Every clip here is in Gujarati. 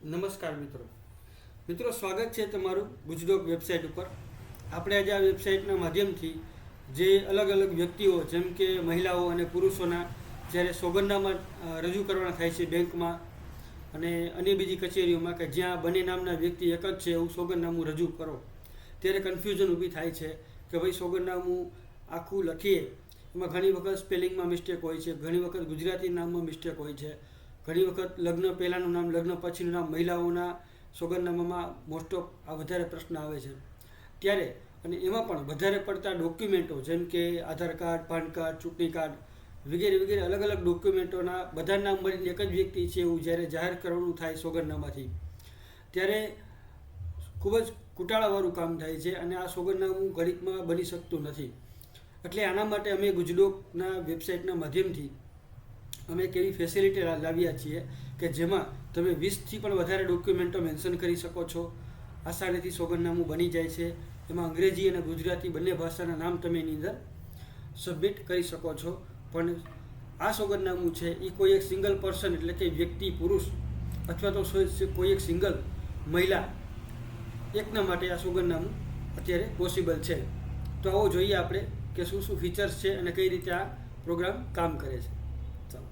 નમસ્કાર મિત્રો સ્વાગત છે તમારું ગુજરાત વેબસાઇટ ઉપર। આપણે આજે આ વેબસાઇટના માધ્યમથી જે અલગ અલગ વ્યક્તિઓ જેમ કે મહિલાઓ અને પુરુષોના જ્યારે સોગંદનામા રજૂ કરવાના થાય છે બેંકમાં અને અન્ય બીજી કચેરીઓમાં કે જ્યાં બંને નામના વ્યક્તિ એક જ છે એવું સોગંદનામું રજૂ કરો ત્યારે કન્ફ્યુઝન ઊભી થાય છે કે ભાઈ સોગંદનામું આખું લખીએ એમાં ઘણી વખત સ્પેલિંગમાં મિસ્ટેક હોય છે, ઘણી વખત ગુજરાતી નામમાં મિસ્ટેક હોય છે, ઘણી વખત લગ્ન પહેલાંનું નામ લગ્ન પછીનું નામ મહિલાઓના સોગંદનામામાં મોસ્ટ ઓફ આ વધારે પ્રશ્ન આવે છે ત્યારે અને એમાં પણ વધારે પડતા ડોક્યુમેન્ટો જેમ કે આધાર કાર્ડ, પાન કાર્ડ, ચૂંટણી કાર્ડ વગેરે વગેરે અલગ અલગ ડોક્યુમેન્ટોના બધા નામ મળીને એક જ વ્યક્તિ છે એવું જ્યારે જાહેર કરવાનું થાય સોગંદનામાથી ત્યારે ખૂબ જ કુટાળાવાળું કામ થાય છે અને આ સોગંદનામું ઘડીકમાં બની શકતું નથી। એટલે આના માટે અમે ગુજરાતના વેબસાઇટના માધ્યમથી અમે એક એવી ફેસિલિટી લાવ્યા છીએ કે જેમાં તમે 20થી પણ વધારે ડોક્યુમેન્ટો મેન્શન કરી શકો છો। આસાનીથી સોગંદનામું બની જાય છે। એમાં અંગ્રેજી અને ગુજરાતી બંને ભાષાના નામ તમે એની અંદર સબમિટ કરી શકો છો। પણ આ સોગંદનામું છે એ કોઈ એક સિંગલ પર્સન એટલે કે વ્યક્તિ પુરુષ અથવા તો કોઈ એક સિંગલ મહિલા એકના માટે આ સોગંદનામું અત્યારે પોસિબલ છે। તો આવો જોઈએ આપણે કે શું શું ફીચર્સ છે અને કઈ રીતે આ પ્રોગ્રામ કામ કરે છે। ચાલો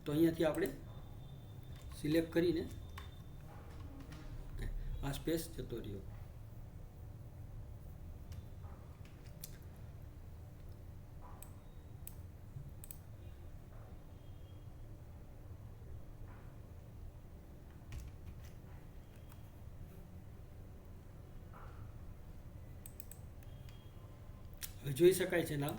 તો અહીંયાથી આપણે સિલેક્ટ કરીને આ સ્પેસ જતો રહ્યો। હવે જોઈ શકાય છે નામ।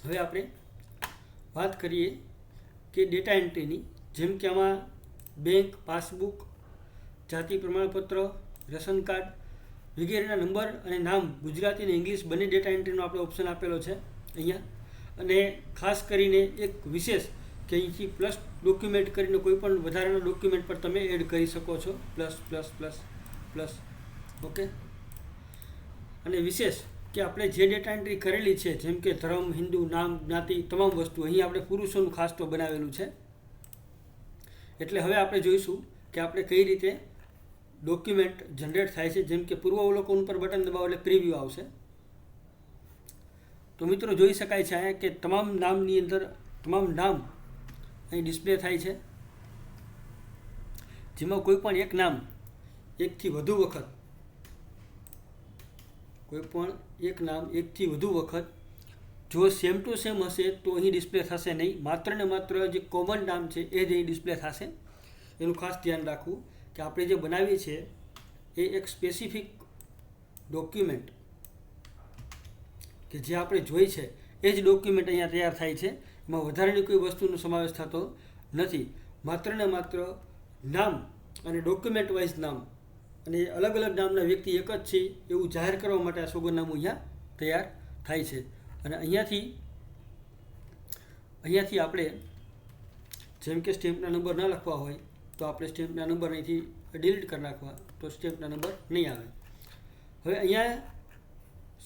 હવે આપણે વાત કરીએ કે ડેટા એન્ટ્રીની, જેમ કે આમાં બેંક પાસબુક, જાતિ પ્રમાણપત્ર, રેશન કાર્ડ વગેરેના નંબર અને નામ ગુજરાતી અને ઇંગ્લિશ બંને ડેટા એન્ટ્રીનો આપણે ઓપ્શન આપેલો છે અહીંયા। અને ખાસ કરીને એક વિશેષ કે અહીંથી પ્લસ ડોક્યુમેન્ટ કરીને કોઈ પણ વધારાના ડોક્યુમેન્ટ પર તમે એડ કરી શકો છો, plus plus plus plus okay. અને વિશેષ કે આપણે જે ડેટા એન્ટ્રી કરેલી છે જેમ કે ધર્મ, હિન્દુ, નામ, જ્ઞાતિ તમામ વસ્તુ અહીં આપણે પુરુષોનું ખાસ તો બનાવેલું છે। એટલે હવે આપણે જોઈશું કે આપણે કઈ રીતે ડોક્યુમેન્ટ જનરેટ થાય છે। જેમ કે પૂર્વ અવલોકન ઉપર બટન દબાવો એટલે પ્રિવ્યૂ આવશે। તો મિત્રો જોઈ શકાય છે અહીંયા કે તમામ નામની અંદર તમામ નામ અહીં ડિસ્પ્લે થાય છે, જેમાં કોઈ પણ એક નામ એકથી વધુ વખત જો સેમ ટુ સેમ હશે તો અહીં ડિસ્પ્લે થશે નહીં, માત્ર ને માત્ર જે કોમન નામ છે એ જ અહીં ડિસ્પ્લે થશે। એનું ખાસ ધ્યાન રાખવું કે આપણે જે બનાવીએ છીએ એ એક સ્પેસિફિક ડોક્યુમેન્ટ કે જે આપણે જોઈ છે એ જ ડોક્યુમેન્ટ અહીંયા તૈયાર થાય છે। એમાં વધારાની કોઈ વસ્તુનો સમાવેશ થતો નથી, માત્ર ને માત્ર નામ અને ડોક્યુમેન્ટ વાઇઝ નામ અને અલગ અલગ નામના વ્યક્તિ એક જ છે એવું જાહેર કરવા માટે આ સોગંદનામું અહીંયા તૈયાર થાય છે। અને અહીંયાથી આપણે જેમ કે સ્ટેમ્પના નંબર ન લખવા હોય તો આપણે સ્ટેમ્પના નંબર અહીંથી ડિલીટ કરી નાખવા તો સ્ટેમ્પના નંબર નહીં આવે। હવે અહીંયા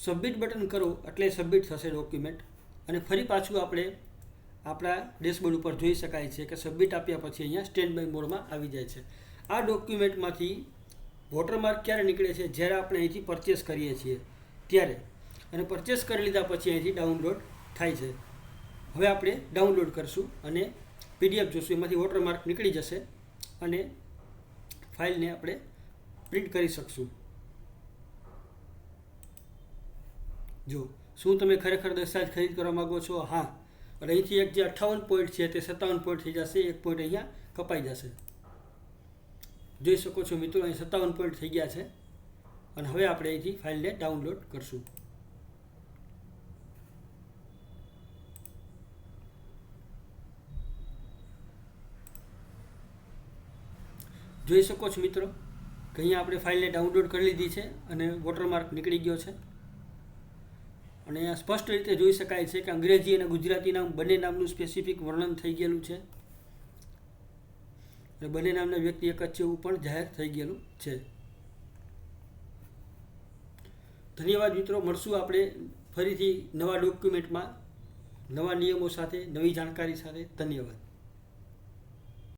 સબમિટ બટન કરો એટલે સબમિટ થશે ડોક્યુમેન્ટ અને ફરી પાછું આપણે આપણા ડેશબોર્ડ ઉપર જોઈ શકાય છે કે સબમિટ આપ્યા પછી અહીંયા સ્ટેન્ડ બાય મોડમાં આવી જાય છે। આ ડોક્યુમેન્ટમાંથી વોટરમાર્ક ક્યારે નીકળે છે? જ્યારે આપણે અહીંથી પરચેસ કરીએ છીએ ત્યારે, અને પરચેસ કરી લીધા પછી અહીંથી ડાઉનલોડ થાય છે। હવે આપણે ડાઉનલોડ કરશું અને PDF જોશું, એમાંથી વોટરમાર્ક નીકળી જશે અને ફાઇલને આપણે પ્રિન્ટ કરી શકશું। જો શું તમે ખરેખર દસ્તાવેજ ખરીદ કરવા માગો છો? હા। અને અહીંથી એક જે 58 પોઈન્ટ છે તે 57 પોઈન્ટ થઈ જશે, એક પોઈન્ટ અહીંયા કપાઈ જશે। જોઈ શકો છો મિત્રો અહીં 57 પોઈન્ટ થઈ ગયા છે અને હવે આપણે અહીંથી ફાઇલને ડાઉનલોડ કરશું। જોઈ શકો છો મિત્રો કે અહીંયા આપણે ફાઇલને ડાઉનલોડ કરી લીધી છે અને વોટરમાર્ક નીકળી ગયો છે। અને અહીંયા સ્પષ્ટ રીતે જોઈ શકાય છે કે અંગ્રેજી અને ગુજરાતી નામ બંને નામનું સ્પેસિફિક વર્ણન થઈ ગયેલું છે અને બંને નામના વ્યક્તિ એક જ છે એવું પણ જાહેર થઈ ગયેલું છે. ધન્યવાદ મિત્રો. મળશું આપણે ફરીથી નવા ડોક્યુમેન્ટમાં, નવા નિયમો સાથે, નવી જાણકારી સાથે. ધન્યવાદ.